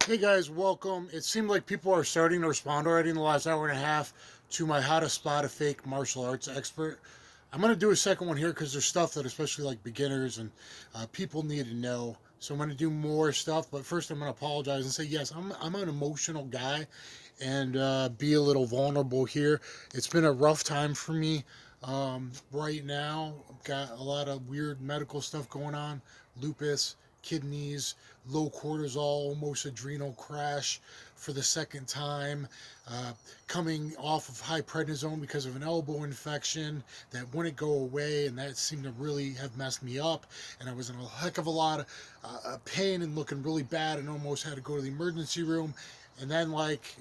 Hey guys, welcome. It seemed like people are starting to respond already in the last hour and a half to my how to spot a fake martial arts expert. I'm going to do a second one here because there's stuff that especially like beginners and people need to know. So I'm going to do more stuff, but first I'm going to apologize and say yes, I'm an emotional guy and be a little vulnerable here. It's been a rough time for me right now. I've got a lot of weird medical stuff going on, lupus, kidneys, low cortisol, almost adrenal crash for the second time, coming off of high prednisone because of an elbow infection that wouldn't go away, and that seemed to really have messed me up. And I was in a heck of a lot of pain and looking really bad, and almost had to go to the emergency room. And then, like,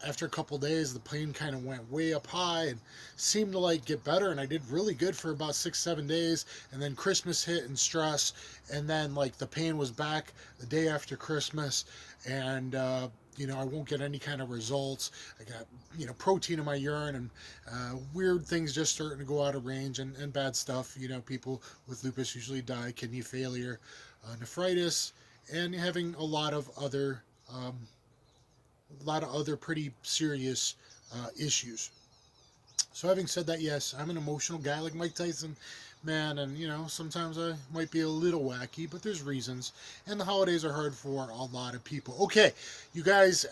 after a couple days, the pain kind of went way up high and seemed to like get better, and I did really good for about 6-7 days. And then Christmas hit and stress, and then like the pain was back the day after Christmas. And I won't get any kind of results. I got protein in my urine, and weird things just starting to go out of range, and bad stuff. People with lupus usually die, kidney failure, nephritis, and having a lot of other pretty serious issues. So having said that, yes, I'm an emotional guy like Mike Tyson, man, and sometimes I might be a little wacky, but there's reasons, and the holidays are hard for a lot of people. Okay, you guys,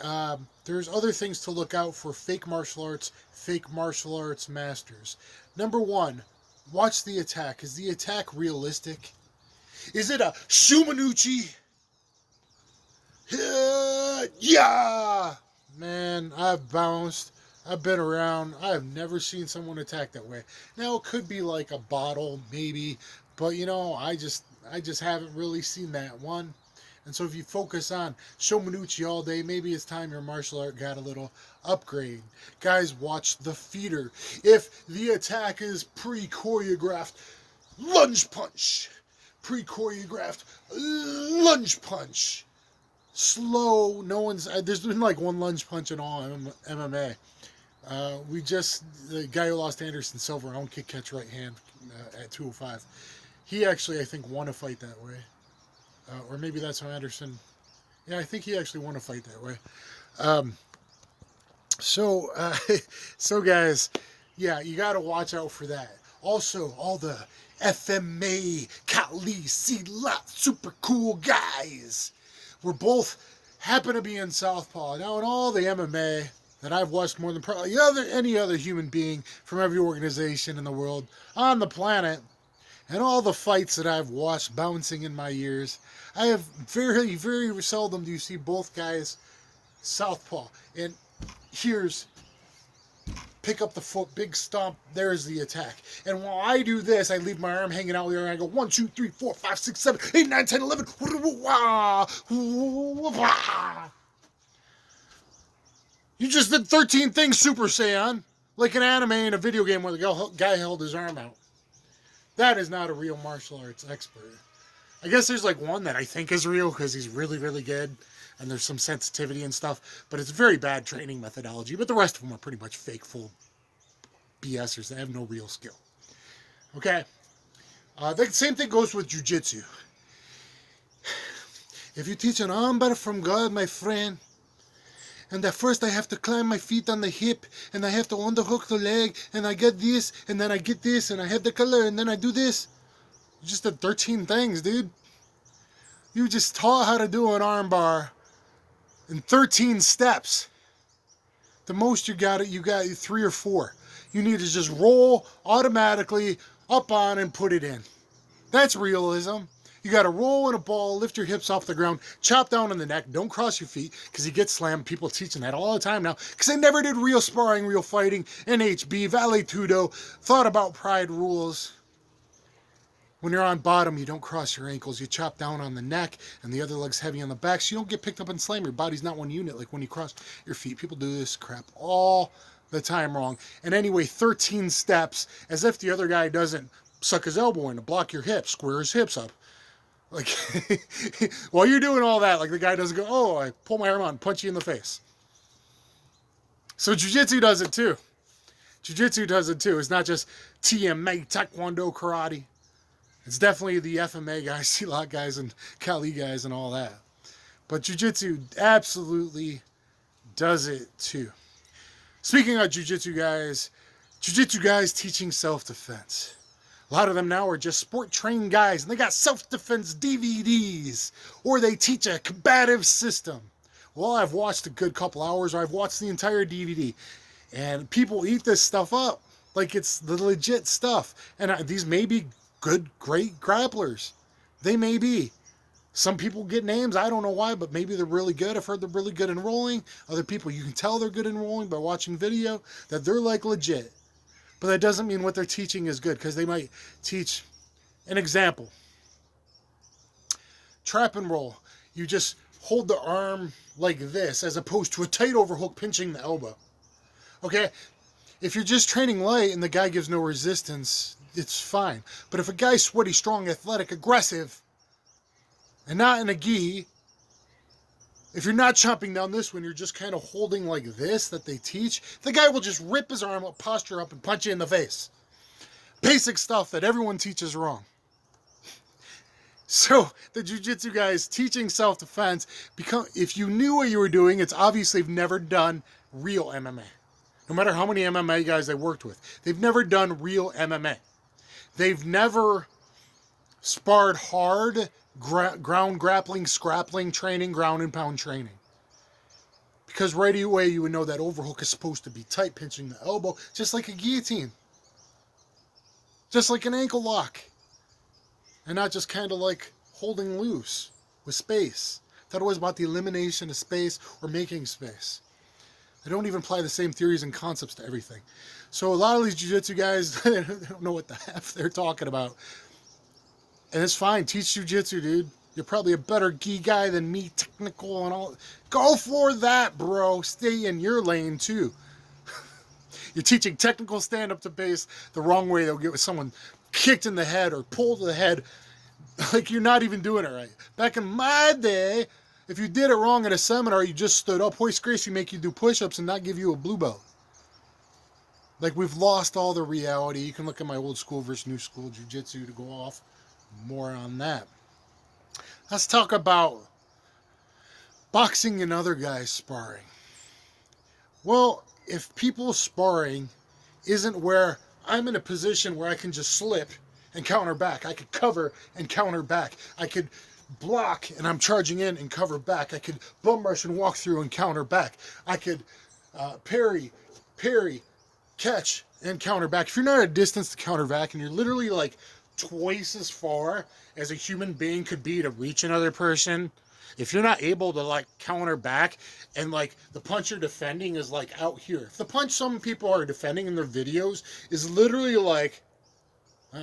there's other things to look out for fake martial arts masters. Number one, watch the attack. Is the attack realistic? Is it a Shumanuchi? Yeah! Man, I've bounced. I've been around. I have never seen someone attack that way. Now, it could be like a bottle, maybe, but I just haven't really seen that one. And so if you focus on Shomanuchi all day, maybe it's time your martial art got a little upgrade. Guys, watch the feeder. If the attack is pre-choreographed, lunge punch. Pre-choreographed, lunge punch. Slow. There's been like one lunge punch in all MMA. The guy who lost Anderson Silva on kick catch right hand at 205. He actually, I think, won a fight that way. Or maybe that's how Anderson. Yeah, I think he actually won a fight that way. So, so guys, yeah, you got to watch out for that. Also, all the FMA, Kali, Silat, super cool guys. We're both happen to be in Southpaw. Now, in all the MMA that I've watched more than probably any other human being from every organization in the world on the planet, and all the fights that I've watched bouncing in my ears, I have very, very seldom do you see both guys Southpaw. And here's pick up the foot, big stomp, there's the attack. And while I do this, I leave my arm hanging out there and I go 1, 2, 3, 4, 5, 6, 7, 8, 9, 10, 11. You just did 13 things Super Saiyan, like an anime in a video game where the guy held his arm out. That is not a real martial arts expert. I guess there's like one that I think is real because he's really, really good. And there's some sensitivity and stuff, but it's very bad training methodology. But the rest of them are pretty much fake, full BSers. They have no real skill. Okay? The same thing goes with Jiu-jitsu. If you teach an armbar from God, my friend, and at first I have to climb my feet on the hip, and I have to underhook the leg, and I get this, and then I get this, and I have the color, and then I do this. You just did 13 things, dude. You just taught how to do an armbar in 13 steps. The most you got 3 or 4. You need to just roll automatically up on and put it in. That's realism. You got to roll in a ball, lift your hips off the ground, chop down on the neck, don't cross your feet because you get slammed. People teaching that all the time now because they never did real sparring, real fighting, NHB, Vale Tudo, thought about pride rules. When you're on bottom, you don't cross your ankles. You chop down on the neck, and the other leg's heavy on the back, so you don't get picked up and slammed. Your body's not one unit like when you cross your feet. People do this crap all the time wrong. And anyway, 13 steps, as if the other guy doesn't suck his elbow in to block your hips, square his hips up. Like, while you're doing all that, like the guy doesn't go, oh, I pull my arm out and punch you in the face. So Jiu-jitsu does it too. It's not just TMA, Tae Kwon Do, karate. It's definitely the FMA guys, Silat guys, and Kali guys, and all that. But jiu-jitsu absolutely does it too. Speaking of jiu-jitsu guys teaching self-defense. A lot of them now are just sport-trained guys, and they got self-defense DVDs, or they teach a combative system. Well, I've watched a good couple hours, or I've watched the entire DVD, and people eat this stuff up like it's the legit stuff. And these may be good, great grapplers. They may be. Some people get names, I don't know why, but maybe they're really good. I've heard they're really good in rolling. Other people, you can tell they're good in rolling by watching video, that they're like legit. But that doesn't mean what they're teaching is good, because they might teach an example. Trap and roll. You just hold the arm like this, as opposed to a tight overhook pinching the elbow. Okay? If you're just training light and the guy gives no resistance, it's fine. But if a guy's sweaty, strong, athletic, aggressive, and not in a gi, if you're not chopping down this one, you're just kind of holding like this that they teach, the guy will just rip his arm up, posture up, and punch you in the face. Basic stuff that everyone teaches wrong. So the jiu-jitsu guys teaching self-defense, if you knew what you were doing, it's obviously they've never done real MMA. No matter how many MMA guys they worked with, they've never done real MMA. They've never sparred hard, ground grappling, scrappling training, ground and pound training. Because right away you would know that overhook is supposed to be tight, pinching the elbow, just like a guillotine. Just like an ankle lock. And not just kind of like holding loose with space. Thought it was about the elimination of space or making space. They don't even apply the same theories and concepts to everything. So a lot of these jiu-jitsu guys, they don't know what the F they're talking about. And it's fine. Teach jiu-jitsu, dude. You're probably a better gi guy than me, technical and all. Go for that, bro. Stay in your lane, too. You're teaching technical stand-up to base the wrong way. They'll get with someone kicked in the head or pulled to the head like you're not even doing it right. Back in my day, if you did it wrong at a seminar, you just stood up, hoist gracie, make you do push-ups and not give you a blue belt. Like, we've lost all the reality. You can look at my old school versus new school jiu-jitsu to go off more on that. Let's talk about boxing and other guys sparring. Well, if people sparring isn't where I'm in a position where I can just slip and counter back. I could cover and counter back. I could block and I'm charging in and cover back. I could bum rush and walk through and counter back. I could parry, catch, and counter back. If you're not at a distance to counter back and you're literally like twice as far as a human being could be to reach another person, if you're not able to like counter back and like the punch you're defending is like out here. If the punch some people are defending in their videos is literally like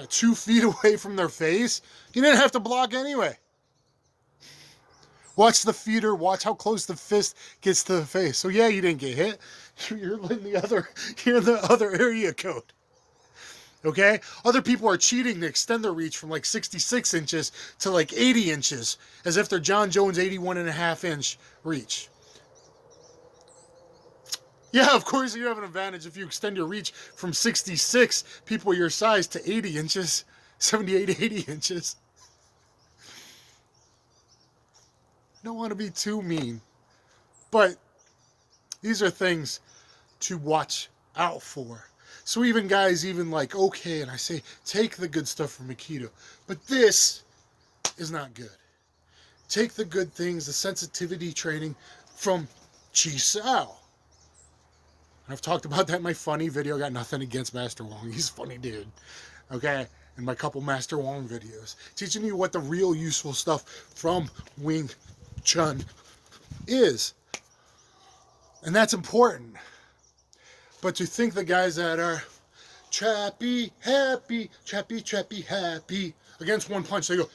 2 feet away from their face, you didn't have to block anyway. Watch the feeder, watch how close the fist gets to the face. So yeah, you didn't get hit. You're in the other area code. Okay? Other people are cheating to extend their reach from like 66 inches to like 80 inches, as if they're John Jones 81.5 inch reach. Yeah, of course you have an advantage if you extend your reach from 66 people your size to 80 inches, 78 to 80 inches. I don't want to be too mean, but these are things to watch out for. So even guys, like, okay, and I say, take the good stuff from Aikido, but this is not good. Take the good things, the sensitivity training from Chi Sao. I've talked about that in my funny video. I got nothing against Master Wong. He's a funny dude. Okay? In my couple Master Wong videos. Teaching you what the real useful stuff from Wing Chun is. And that's important. But to think the guys that are trappy, happy, against one punch, they go,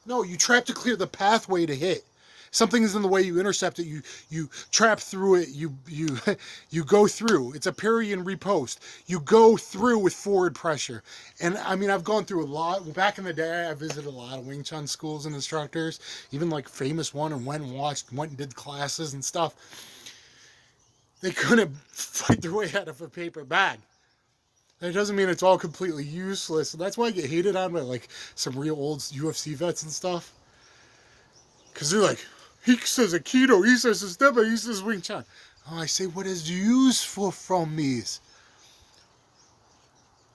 no, you trap to clear the pathway to hit. Something is in the way, you intercept it, you trap through it, you go through. It's a parry and repost. You go through with forward pressure. And I mean, I've gone through a lot. Back in the day, I visited a lot of Wing Chun schools and instructors, even like famous one, and went and did classes and stuff. They couldn't fight their way out of a paper bag. That doesn't mean it's all completely useless. And that's why I get hated on by like some real old UFC vets and stuff. Because they're like, he says Aikido, he says Sistema, he says Wing Chun. Oh, I say, what is useful from these?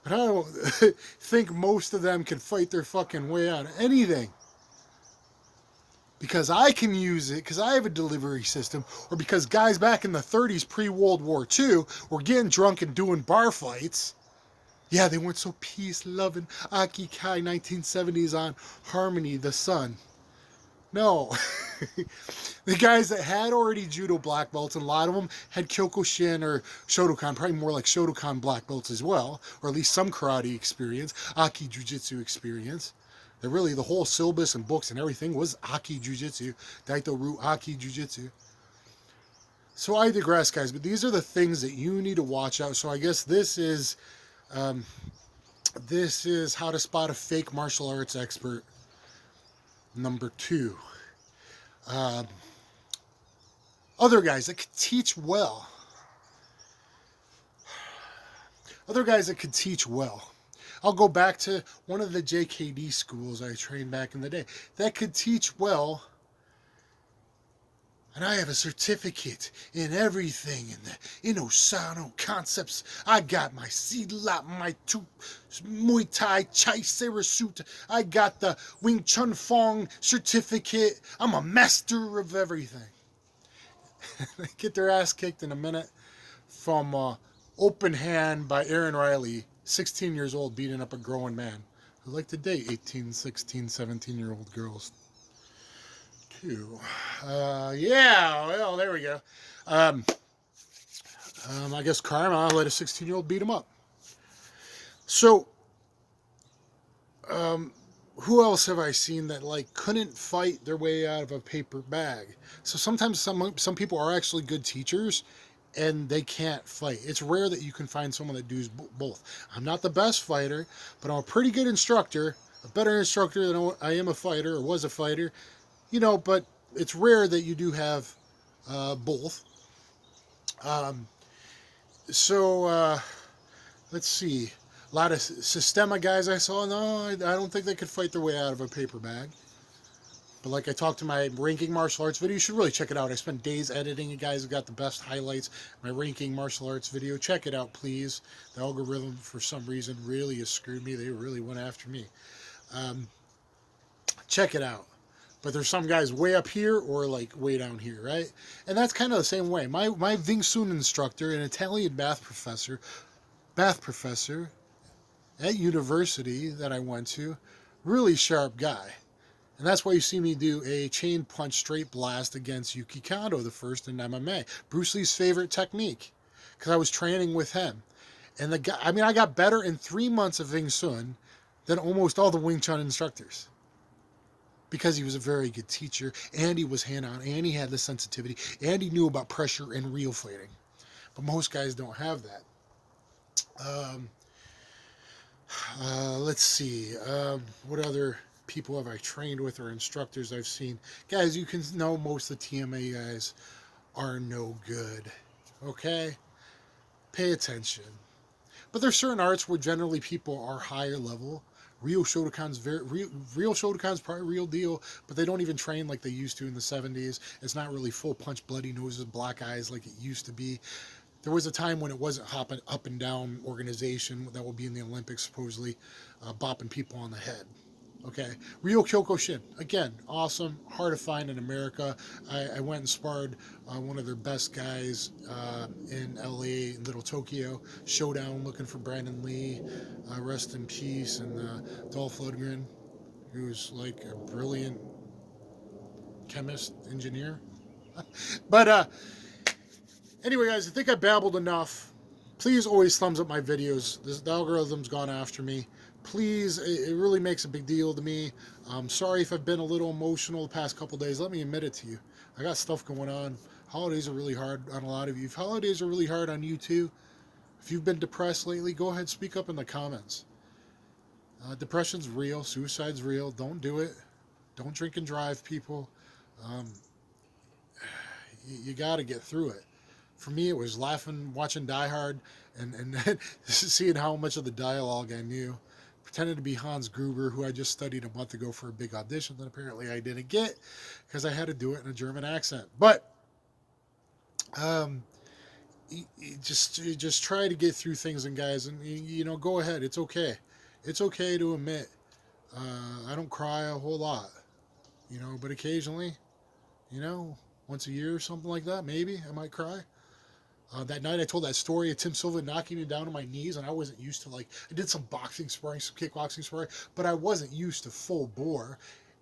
But I don't think most of them can fight their fucking way out of anything. Because I can use it, because I have a delivery system, or because guys back in the 30s pre-World War II were getting drunk and doing bar fights. Yeah, they weren't so peace-loving. Aki Kai 1970s on Harmony, the Sun. No. The guys that had already judo black belts, and a lot of them had Kyokushin or Shotokan, probably more like Shotokan black belts as well, or at least some karate experience, Aki Jiu-jitsu experience. That really, the whole syllabus and books and everything was Aki Jiu-jitsu, Daito Ru Aki Jiu-jitsu. So I digress, guys, but these are the things that you need to watch out. So I guess this is how to spot a fake martial arts expert. Number 2. Other guys that could teach well. Other guys that could teach well. I'll go back to one of the JKD schools I trained back in the day. That could teach well. And I have a certificate in everything, in the Inosano concepts. I got my Silat, my Muay Thai, Chai Sarasuta. I got the Wing Chun Fong certificate. I'm a master of everything. They get their ass kicked in a minute from Open Hand by Aaron Riley, 16 years old, beating up a grown man who liked to date 18, 16, 17-year-old girls. Yeah, well, there we go. I guess Karma let a 16-year-old beat him up. So, who else have I seen that like couldn't fight their way out of a paper bag? So sometimes some people are actually good teachers, and they can't fight. It's rare that you can find someone that does both. I'm not the best fighter, but I'm a pretty good instructor, a better instructor than I am a fighter or was a fighter. You know, but it's rare that you do have both. Let's see. A lot of Sistema guys I saw, no, I don't think they could fight their way out of a paper bag. But like I talked to my ranking martial arts video, you should really check it out. I spent days editing it, guys. Have got the best highlights. My ranking martial arts video. Check it out, please. The algorithm, for some reason, really has screwed me. They really went after me. Check it out. But there's some guys way up here or like way down here, right? And that's kind of the same way. My Wing Chun instructor, an Italian math professor at university that I went to, really sharp guy. And that's why you see me do a chain punch straight blast against Yuki Kondo, the first in MMA. Bruce Lee's favorite technique, because I was training with him. And the guy, I got better in 3 months of Wing Chun than almost all the Wing Chun instructors. Because he was a very good teacher, and he was hand-on, and he had the sensitivity, and he knew about pressure and real fighting. But most guys don't have that. Let's see. What other people have I trained with or instructors I've seen? Guys, you can know most of the TMA guys are no good. Okay? Pay attention. But there's certain arts where generally people are higher level. Real Shotokan's real Shotokan's probably real deal, but they don't even train like they used to in the 70s. It's not really full punch, bloody noses, black eyes like it used to be. There was a time when it wasn't hopping up and down organization that will be in the Olympics, supposedly, bopping people on the head. Okay, Real Kyokushin, again, awesome, hard to find in America. I went and sparred one of their best guys in LA, Little Tokyo, Showdown, looking for Brandon Lee, rest in peace, and Dolph Lundgren, who's like a brilliant chemist, engineer. But anyway, guys, I think I babbled enough. Please always thumbs up my videos. The algorithm's gone after me. Please, it really makes a big deal to me. I'm sorry if I've been a little emotional the past couple days. Let me admit it to you. I got stuff going on. Holidays are really hard on a lot of you. If holidays are really hard on you too, if you've been depressed lately, go ahead, speak up in the comments. Depression's real. Suicide's real. Don't do it. Don't drink and drive, people. You got to get through it. For me, it was laughing, watching Die Hard, and seeing how much of the dialogue I knew. pretended to be Hans Gruber, who I just studied a month ago for a big audition that apparently I didn't get because I had to do it in a German accent. But um, you just try to get through things, and guys, and you know, go ahead. It's okay. It's okay to admit I don't cry a whole lot, you know, but occasionally, you know, once a year or something like that, maybe I might cry. That night I told that story of Tim Silva knocking me down to my knees, and I wasn't used to, like, I did some boxing sparring, some kickboxing sparring, but I wasn't used to full bore.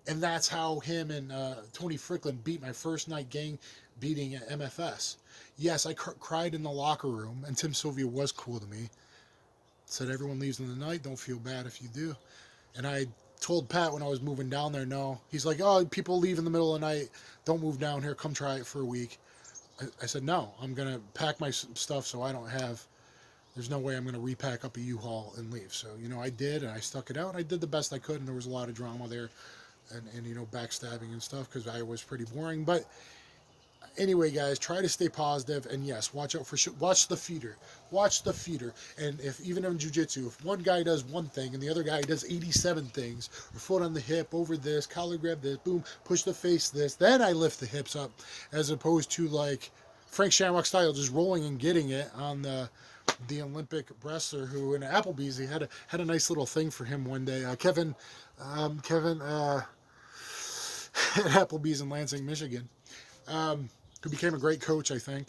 And that's how him and Tony Fricklin beat my first night gang beating at MFS. Yes, I cried in the locker room, and Tim Sylvia was cool to me. Said everyone leaves in the night, don't feel bad if you do. And I told Pat when I was moving down there, no. He's like, oh, people leave in the middle of the night, don't move down here, come try it for a week. I said, no, I'm going to pack my stuff so I don't have, there's no way I'm going to repack up a U-Haul and leave. So, you know, I did, and I stuck it out, and I did the best I could, and there was a lot of drama there, and you know, backstabbing and stuff, because I was pretty boring. But anyway, guys, try to stay positive, and yes, watch out for watch the feeder. Watch the feeder. And if even in jiu-jitsu, if one guy does one thing and the other guy does 87 things, or foot on the hip, over this, collar grab this, boom, push the face this, then I lift the hips up, as opposed to like Frank Shamrock style, just rolling and getting it on the Olympic wrestler who in Applebee's, he had a nice little thing for him one day. Kevin at Applebee's in Lansing, Michigan, who became a great coach, I think.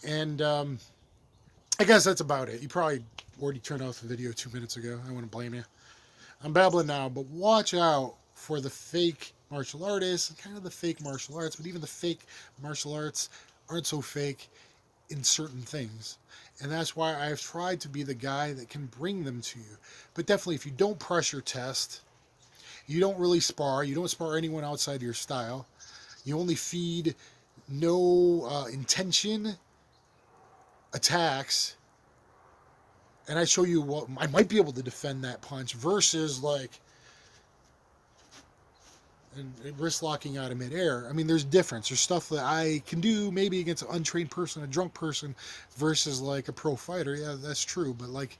And I guess that's about it. You probably already turned off the video 2 minutes ago. I wouldn't blame you. I'm babbling now, but watch out for the fake martial artists and kind of the fake martial arts, but even the fake martial arts aren't so fake in certain things. And that's why I've tried to be the guy that can bring them to you. But definitely, if you don't pressure test, you don't really spar, you don't spar anyone outside your style, you only feed no intention attacks, and I show you what I might be able to defend that punch versus like and wrist locking out of midair. I mean, there's difference. There's stuff that I can do maybe against an untrained person, a drunk person, versus like a pro fighter. Yeah, that's true. But like,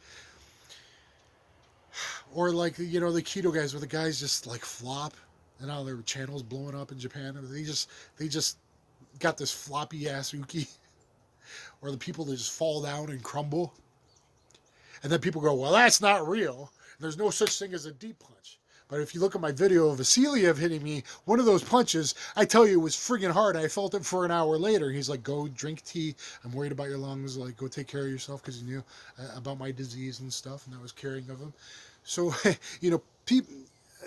or like, you know, the keto guys where the guys just like flop, and now their channels blowing up in Japan. They just got this floppy ass uki, or the people that just fall down and crumble. And then people go, well, that's not real. There's no such thing as a deep punch. But if you look at my video of Vasiliev hitting me, one of those punches, I tell you, it was friggin' hard. I felt it for an hour later. He's like, go drink tea. I'm worried about your lungs. Like, go take care of yourself, because he knew about my disease and stuff, and I was caring of him. So, you know, people.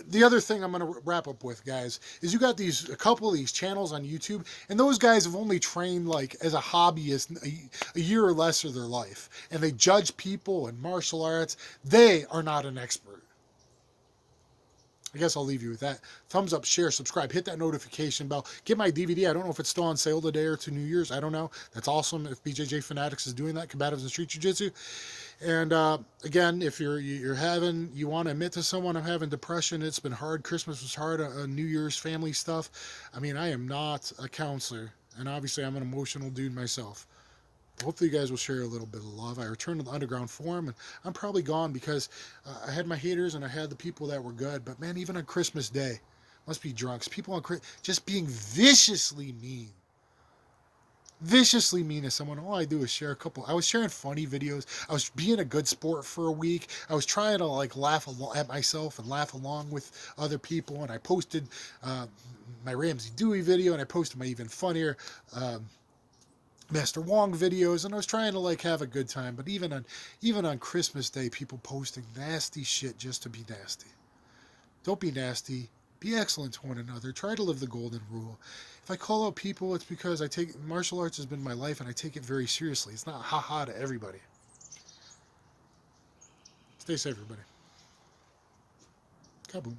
The other thing I'm going to wrap up with, guys, is you got a couple of these channels on YouTube, and those guys have only trained like as a hobbyist a year or less of their life, and they judge people in martial arts. They are not an expert. I guess I'll leave you with that. Thumbs up, share, subscribe, hit that notification bell. Get my DVD. I don't know if it's still on sale today or to New Year's. I don't know. That's awesome if BJJ Fanatics is doing that. Combatives and Street Jiu-Jitsu. And again, if you want to admit to someone, I'm having depression, it's been hard, Christmas was hard, New Year's family stuff. I mean, I am not a counselor, and obviously I'm an emotional dude myself. Hopefully you guys will share a little bit of love. I returned to the underground forum, and I'm probably gone because I had my haters and I had the people that were good. But man, even on Christmas Day, must be drunks. People on just being viciously mean to someone. All I do is share a couple. I was sharing funny videos. I was being a good sport for a week. I was trying to like laugh at myself and laugh along with other people. And I posted my Ramsey Dewey video, and I posted my even funnier Master Wong videos, and I was trying to like have a good time. But even on Christmas Day, people posting nasty shit just to be nasty. Don't be nasty. Be excellent to one another. Try to live the golden rule. If I call out people, it's because martial arts has been my life, and I take it very seriously. It's not ha-ha to everybody. Stay safe, everybody. Kaboom.